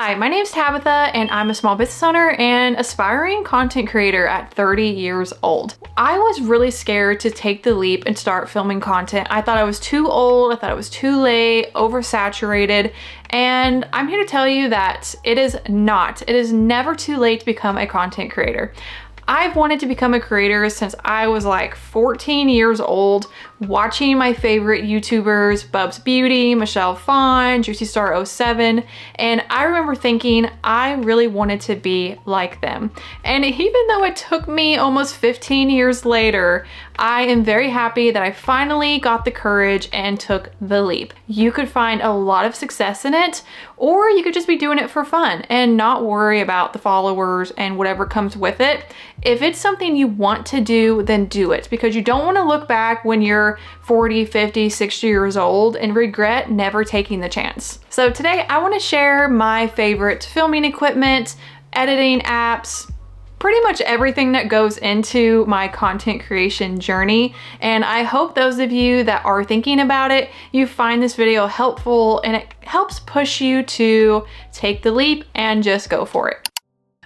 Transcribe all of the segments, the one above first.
Hi, my name's Tabitha and I'm a small business owner and aspiring content creator at 30 years old. I was really scared to take the leap and start filming content. I thought I was too old, I thought it was too late, oversaturated, and I'm here to tell you that it is not. It is never too late to become a content creator. I've wanted to become a creator since I was like 14 years old, watching my favorite YouTubers, Bubs Beauty, Michelle Phan, Juicy Star 07, and I remember thinking I really wanted to be like them. And even though it took me almost 15 years later, I am very happy that I finally got the courage and took the leap. You could find a lot of success in it, or you could just be doing it for fun and not worry about the followers and whatever comes with it. If it's something you want to do, then do it, because you don't want to look back when you're 40, 50, 60 years old and regret never taking the chance. So today I want to share my favorite filming equipment, editing apps, pretty much everything that goes into my content creation journey. And I hope those of you that are thinking about it, you find this video helpful and it helps push you to take the leap and just go for it.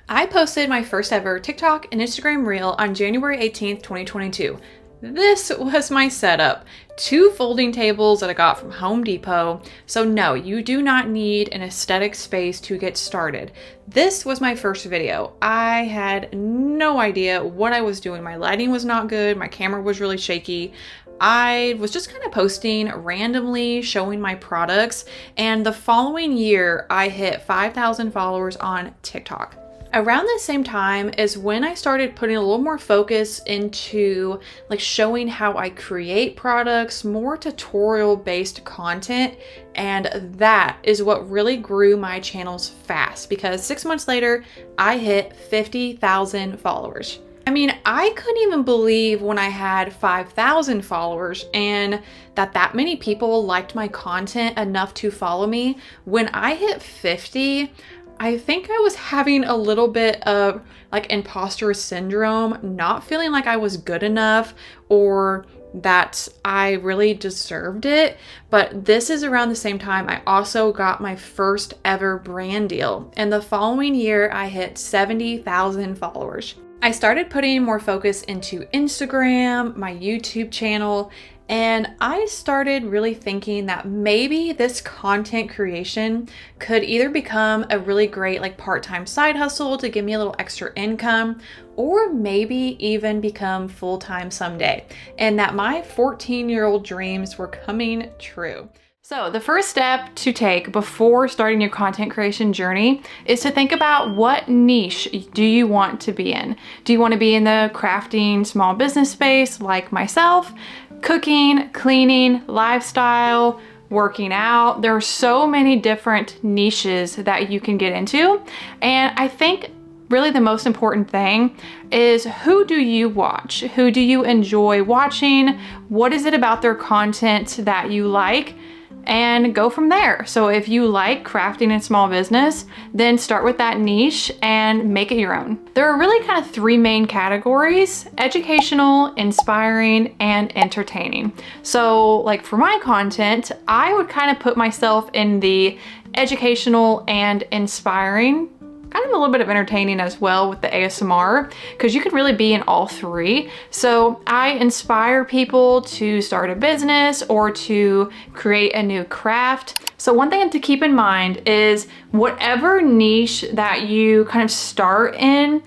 I posted my first ever TikTok and Instagram reel on January 18th, 2022. This was my setup. 2 folding tables that I got from Home Depot. So no, you do not need an aesthetic space to get started. This was my first video. I had no idea what I was doing. My lighting was not good. My camera was really shaky. I was just kind of posting randomly, showing my products. And the following year, I hit 5,000 followers on TikTok. Around the same time is when I started putting a little more focus into like showing how I create products, more tutorial based content. And that is what really grew my channels fast, because 6 months later, I hit 50,000 followers. I mean, I couldn't even believe when I had 5,000 followers and that many people liked my content enough to follow me. When I hit 50, I think I was having a little bit of like imposter syndrome, not feeling like I was good enough or that I really deserved it. But this is around the same time I also got my first ever brand deal. And the following year, I hit 70,000 followers. I started putting more focus into Instagram, my YouTube channel, and I started really thinking that maybe this content creation could either become a really great like part-time side hustle to give me a little extra income, or maybe even become full-time someday, and that my 14-year-old dreams were coming true. So the first step to take before starting your content creation journey is to think about what niche do you want to be in. Do you want to be in the crafting small business space like myself, cooking, cleaning, lifestyle, working out? There are so many different niches that you can get into. And I think really the most important thing is, who do you watch? Who do you enjoy watching? What is it about their content that you like? And go from there. So if you like crafting and small business, then start with that niche and make it your own. There are really kind of 3 main categories: educational, inspiring, and entertaining. So like for my content, I would kind of put myself in the educational and inspiring, kind of a little bit of entertaining as well with the ASMR, because you can really be in all 3. So I inspire people to start a business or to create a new craft. So one thing to keep in mind is whatever niche that you kind of start in,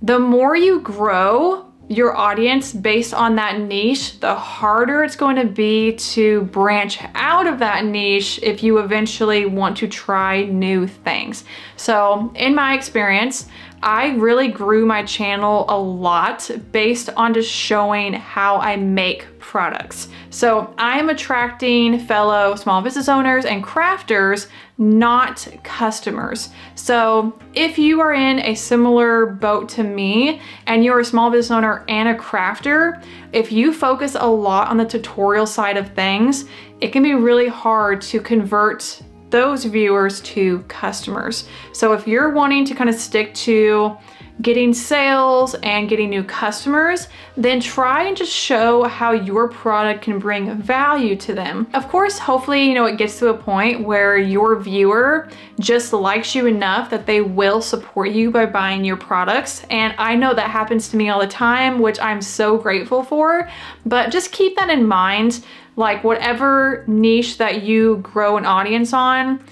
the more you grow your audience based on that niche, the harder it's going to be to branch out of that niche if you eventually want to try new things. So in my experience, I really grew my channel a lot based on just showing how I make products. So I'm attracting fellow small business owners and crafters, not customers. So if you are in a similar boat to me and you're a small business owner and a crafter, if you focus a lot on the tutorial side of things, it can be really hard to convert those viewers to customers. So if you're wanting to kind of stick to getting sales and getting new customers, then try and just show how your product can bring value to them. Of course, hopefully, you know, it gets to a point where your viewer just likes you enough that they will support you by buying your products. And I know that happens to me all the time, which I'm so grateful for, but just keep that in mind. Like whatever niche that you grow an audience on,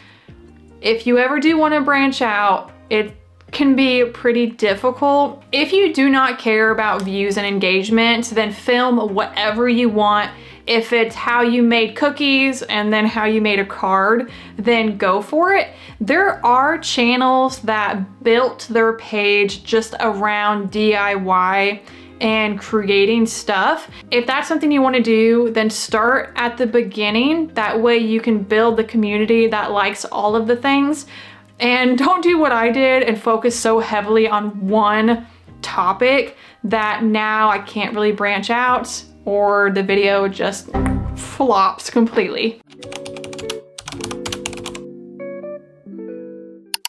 if you ever do want to branch out, it can be pretty difficult. If you do not care about views and engagement, then film whatever you want. If it's how you made cookies and then how you made a card, then go for it. There are channels that built their page just around DIY and creating stuff. If that's something you want to do, then start at the beginning. That way you can build the community that likes all of the things. And don't do what I did and focus so heavily on one topic that now I can't really branch out or the video just flops completely.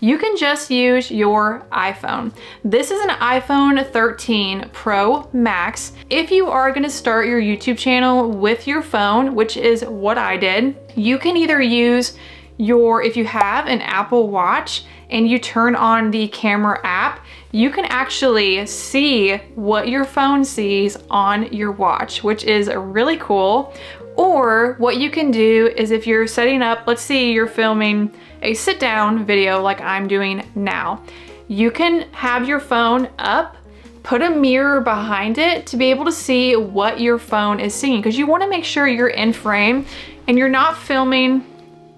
You can just use your iPhone. This is an iPhone 13 Pro Max. If you are gonna start your YouTube channel with your phone, which is what I did, you can either use if you have an Apple Watch and you turn on the camera app, you can actually see what your phone sees on your watch, which is really cool. Or what you can do is if you're setting up, let's say you're filming a sit down video like I'm doing now, you can have your phone up, put a mirror behind it to be able to see what your phone is seeing, because you want to make sure you're in frame and you're not filming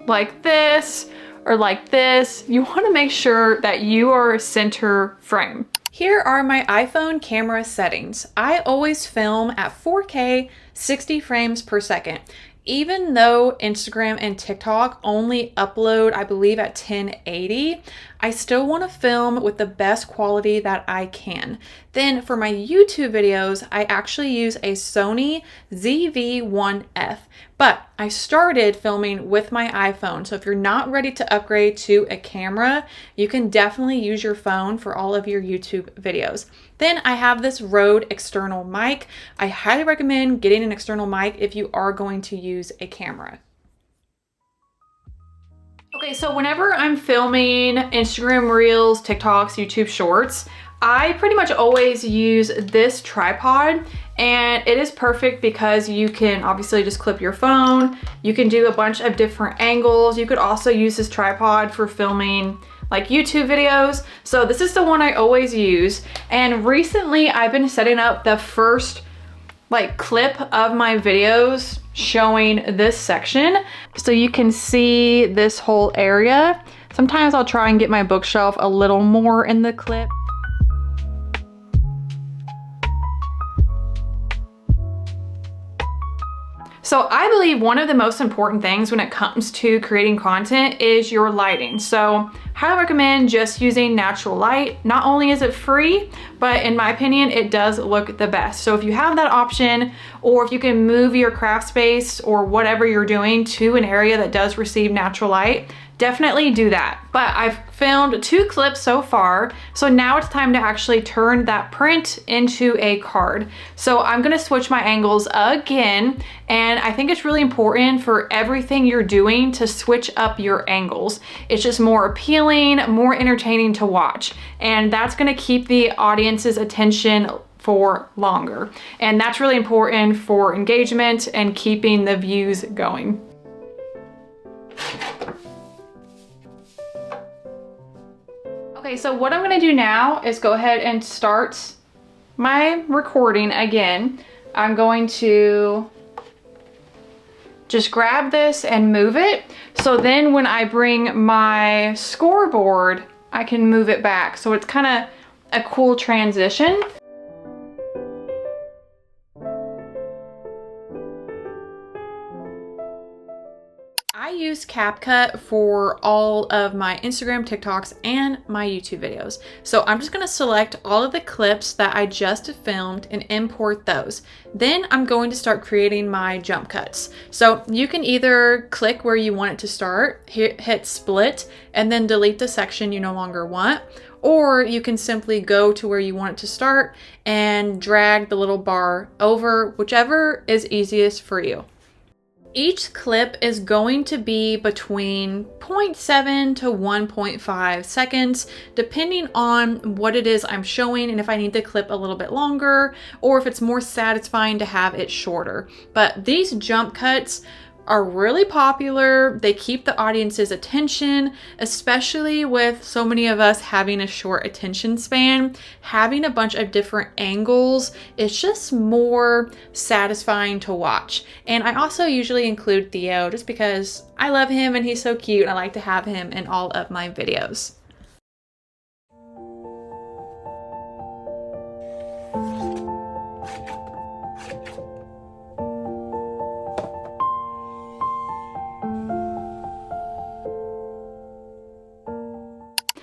like this or like this. You want to make sure that you are center frame. Here are my iPhone camera settings. I always film at 4K 60 frames per second. Even though Instagram and TikTok only upload, I believe, at 1080, I still want to film with the best quality that I can. Then for my YouTube videos, I actually use a Sony ZV-1F, but I started filming with my iPhone. So if you're not ready to upgrade to a camera, you can definitely use your phone for all of your YouTube videos. Then I have this Rode external mic. I highly recommend getting an external mic if you are going to use a camera. Okay, so whenever I'm filming Instagram Reels, TikToks, YouTube Shorts, I pretty much always use this tripod, and it is perfect because you can obviously just clip your phone. You can do a bunch of different angles. You could also use this tripod for filming like YouTube videos. So this is the one I always use. And recently I've been setting up the first like clip of my videos showing this section so you can see this whole area. Sometimes I'll try and get my bookshelf a little more in the clip. So I believe one of the most important things when it comes to creating content is your lighting. So I recommend just using natural light. Not only is it free, but in my opinion, it does look the best. So if you have that option, or if you can move your craft space or whatever you're doing to an area that does receive natural light, definitely do that. But I've filmed 2 clips so far, so now it's time to actually turn that print into a card. So I'm gonna switch my angles again, and I think it's really important for everything you're doing to switch up your angles. It's just more appealing, more entertaining to watch, and that's gonna keep the audience's attention for longer. And that's really important for engagement and keeping the views going. Okay, so what I'm gonna do now is go ahead and start my recording again. I'm going to just grab this and move it. So then when I bring my scoreboard, I can move it back. So it's kind of a cool transition. I use use CapCut for all of my Instagram, TikToks, and my YouTube videos. So I'm just gonna select all of the clips that I just filmed and import those. Then I'm going to start creating my jump cuts. So you can either click where you want it to start, hit split, and then delete the section you no longer want, or you can simply go to where you want it to start and drag the little bar over, whichever is easiest for you. Each clip is going to be between 0.7 to 1.5 seconds, depending on what it is I'm showing and if I need the clip a little bit longer or if it's more satisfying to have it shorter. But these jump cuts are really popular. They keep the audience's attention, especially with so many of us having a short attention span. Having a bunch of different angles is just more satisfying to watch. And I also usually include Theo just because I love him and he's so cute and I like to have him in all of my videos.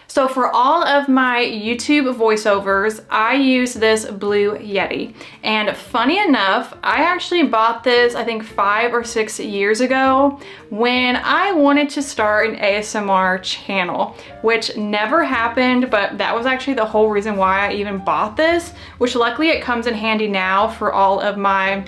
So for all of my YouTube voiceovers, I use this Blue Yeti. And funny enough, I actually bought this, I think 5 or 6 years ago when I wanted to start an ASMR channel, which never happened, but that was actually the whole reason why I even bought this, which luckily it comes in handy now for all of my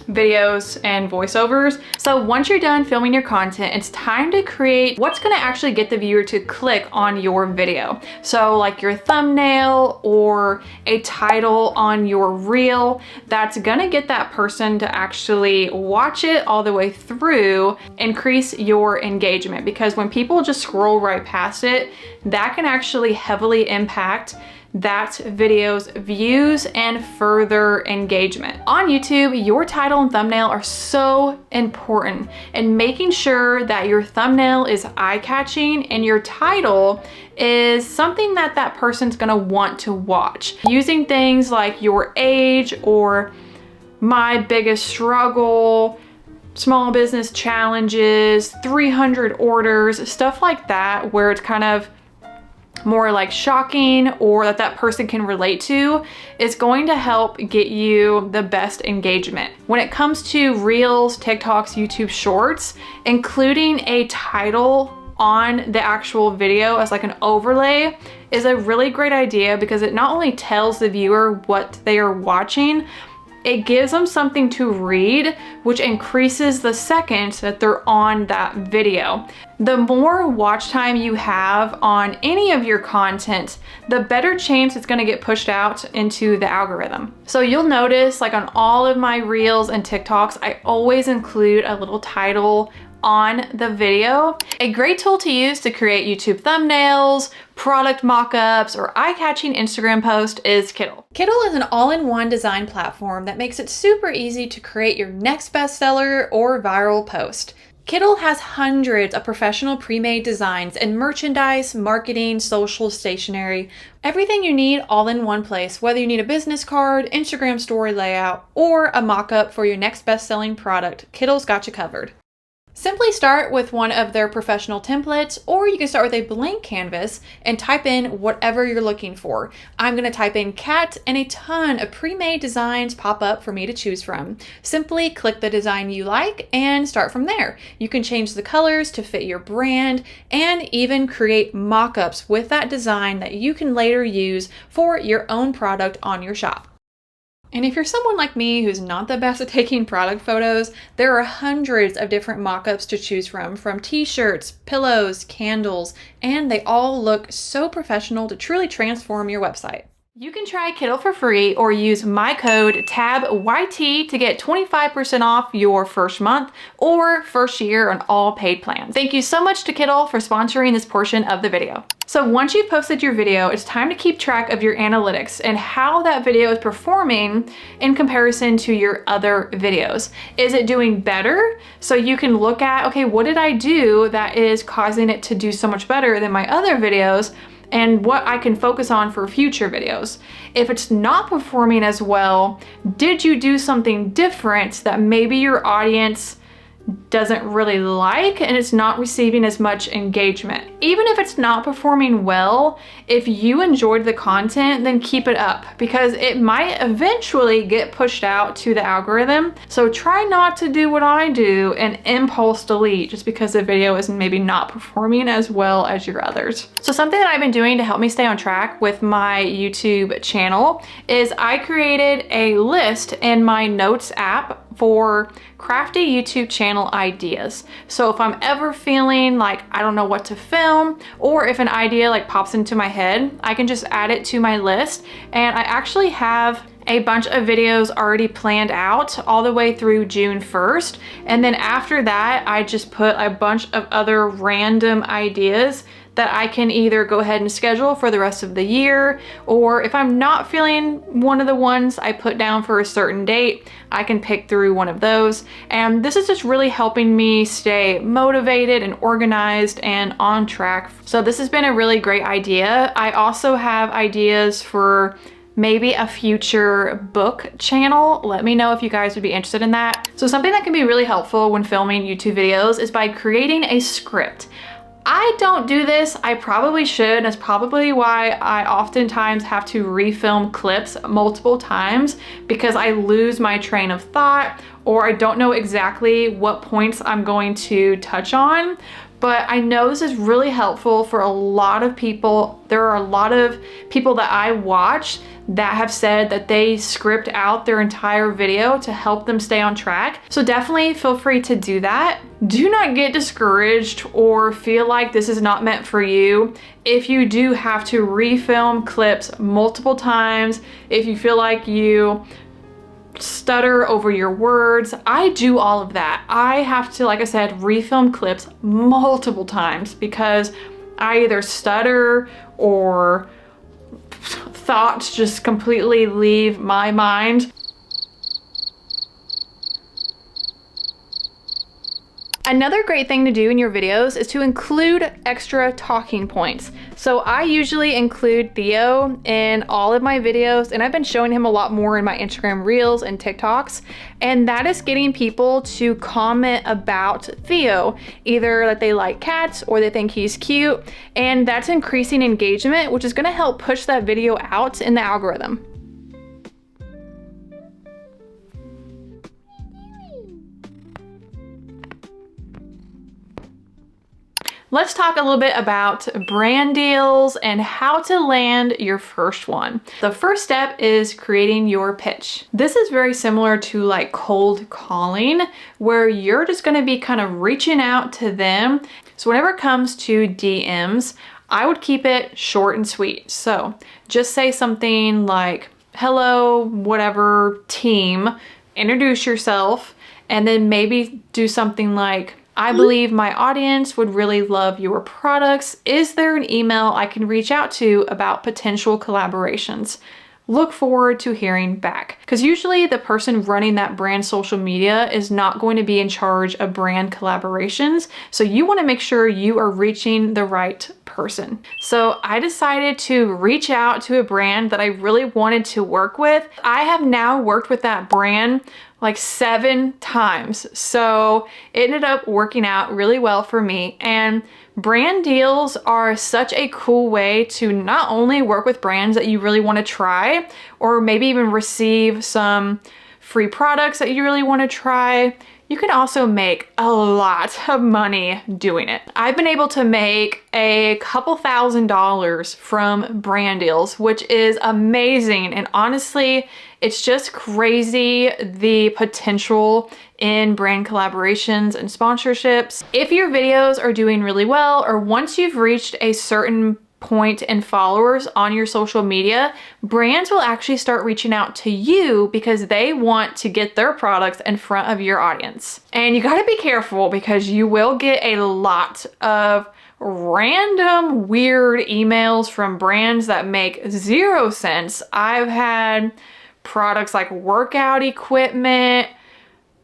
videos and voiceovers. So once you're done filming your content, it's time to create what's gonna actually get the viewer to click on your video. So like your thumbnail or a title on your reel, that's gonna get that person to actually watch it all the way through, increase your engagement. Because when people just scroll right past it, that can actually heavily impact that video's views and further engagement. On YouTube, your title and thumbnail are so important, and making sure that your thumbnail is eye-catching and your title is something that that person's gonna want to watch. Using things like your age or my biggest struggle, small business challenges, 300 orders, stuff like that, where it's kind of more like shocking or that person can relate to, is going to help get you the best engagement. When it comes to Reels, TikToks, YouTube Shorts, including a title on the actual video as like an overlay is a really great idea, because it not only tells the viewer what they are watching, it gives them something to read, which increases the seconds that they're on that video. The more watch time you have on any of your content, the better chance it's gonna get pushed out into the algorithm. So you'll notice, like on all of my Reels and TikToks, I always include a little title on the video. A great tool to use to create YouTube thumbnails, product mock-ups, or eye-catching Instagram posts is Kittl. Kittl is an all-in-one design platform that makes it super easy to create your next bestseller or viral post. Kittl has hundreds of professional pre-made designs and merchandise, marketing, social, stationery, everything you need all in one place. Whether you need a business card, Instagram story layout, or a mock-up for your next best-selling product, Kittl's got you covered. Simply start with one of their professional templates, or you can start with a blank canvas and type in whatever you're looking for. I'm gonna type in cat, and a ton of pre-made designs pop up for me to choose from. Simply click the design you like and start from there. You can change the colors to fit your brand and even create mock-ups with that design that you can later use for your own product on your shop. And if you're someone like me who's not the best at taking product photos, there are hundreds of different mock-ups to choose from t-shirts, pillows, candles, and they all look so professional to truly transform your website. You can try Kittl for free or use my code TABYT to get 25% off your first month or first year on all paid plans. Thank you so much to Kittl for sponsoring this portion of the video. So once you've posted your video, it's time to keep track of your analytics and how that video is performing in comparison to your other videos. Is it doing better? So you can look at, okay, what did I do that is causing it to do so much better than my other videos, and what I can focus on for future videos. If it's not performing as well, did you do something different that maybe your audience doesn't really like and it's not receiving as much engagement. Even if it's not performing well, if you enjoyed the content, then keep it up because it might eventually get pushed out to the algorithm. So try not to do what I do and impulse delete just because the video is maybe not performing as well as your others. So something that I've been doing to help me stay on track with my YouTube channel is I created a list in my notes app for crafty YouTube channel ideas. So if I'm ever feeling like I don't know what to film, or if an idea like pops into my head, I can just add it to my list. And I actually have a bunch of videos already planned out all the way through June 1st. And then after that, I just put a bunch of other random ideas that I can either go ahead and schedule for the rest of the year, or if I'm not feeling one of the ones I put down for a certain date, I can pick through one of those. And this is just really helping me stay motivated and organized and on track. So this has been a really great idea. I also have ideas for maybe a future book channel. Let me know if you guys would be interested in that. So something that can be really helpful when filming YouTube videos is by creating a script. I don't do this, I probably should, and that's probably why I oftentimes have to refilm clips multiple times because I lose my train of thought or I don't know exactly what points I'm going to touch on. But I know this is really helpful for a lot of people. There are a lot of people that I watch that have said that they script out their entire video to help them stay on track. So definitely feel free to do that. Do not get discouraged or feel like this is not meant for you. If you do have to refilm clips multiple times, if you feel like you stutter over your words, I do all of that. I have to, like I said, refilm clips multiple times because I either stutter or thoughts just completely leave my mind. Another great thing to do in your videos is to include extra talking points. So I usually include Theo in all of my videos, and I've been showing him a lot more in my Instagram Reels and TikToks, and that is getting people to comment about Theo, either that they like cats or they think he's cute, and that's increasing engagement, which is gonna help push that video out in the algorithm. Let's talk a little bit about brand deals and how to land your first one. The first step is creating your pitch. This is very similar to like cold calling, where you're just gonna be kind of reaching out to them. So whenever it comes to DMs, I would keep it short and sweet. So just say something like, hello, whatever team, introduce yourself, and then maybe do something like, I believe my audience would really love your products. Is there an email I can reach out to about potential collaborations? Look forward to hearing back. Because usually the person running that brand social media is not going to be in charge of brand collaborations. So you want to make sure you are reaching the right person. So I decided to reach out to a brand that I really wanted to work with. I have now worked with that brand like 7 times. So it ended up working out really well for me. And brand deals are such a cool way to not only work with brands that you really want to try, or maybe even receive some free products that you really want to try. You can also make a lot of money doing it. I've been able to make a couple $1,000s from brand deals, which is amazing. And honestly, it's just crazy the potential in brand collaborations and sponsorships. If your videos are doing really well, or once you've reached a certain point in followers on your social media, brands will actually start reaching out to you because they want to get their products in front of your audience. And you gotta be careful because you will get a lot of random weird emails from brands that make 0 sense. I've had products like workout equipment,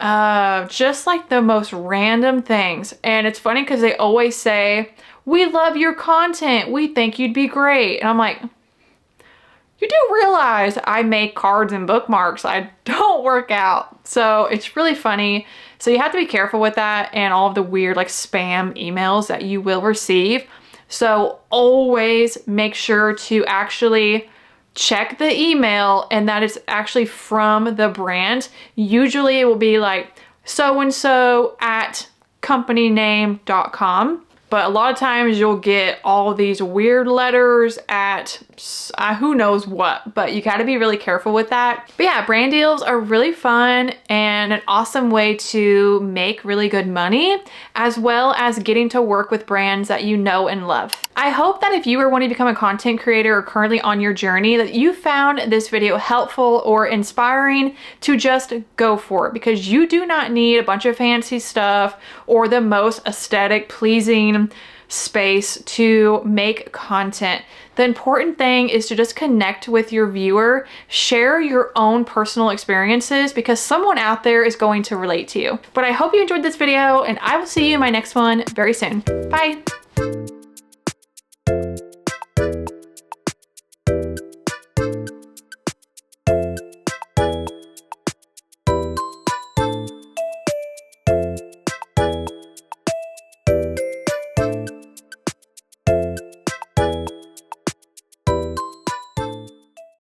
just like the most random things. And it's funny because they always say, we love your content, we think you'd be great. And I'm like, you do realize I make cards and bookmarks, I don't work out. So it's really funny So you have to be careful with that and all of the weird like spam emails that you will receive. So always make sure to actually check the email and that it's actually from the brand. Usually it will be like so-and-so at companyname.com. But a lot of times you'll get all these weird letters at who knows what, but you gotta be really careful with that. But yeah, brand deals are really fun and an awesome way to make really good money, as well as getting to work with brands that you know and love. I hope that if you are wanting to become a content creator or currently on your journey, that you found this video helpful or inspiring to just go for it, because you do not need a bunch of fancy stuff or the most aesthetic pleasing space to make content. The important thing is to just connect with your viewer, share your own personal experiences, because someone out there is going to relate to you. But I hope you enjoyed this video and I will see you in my next one very soon. Bye.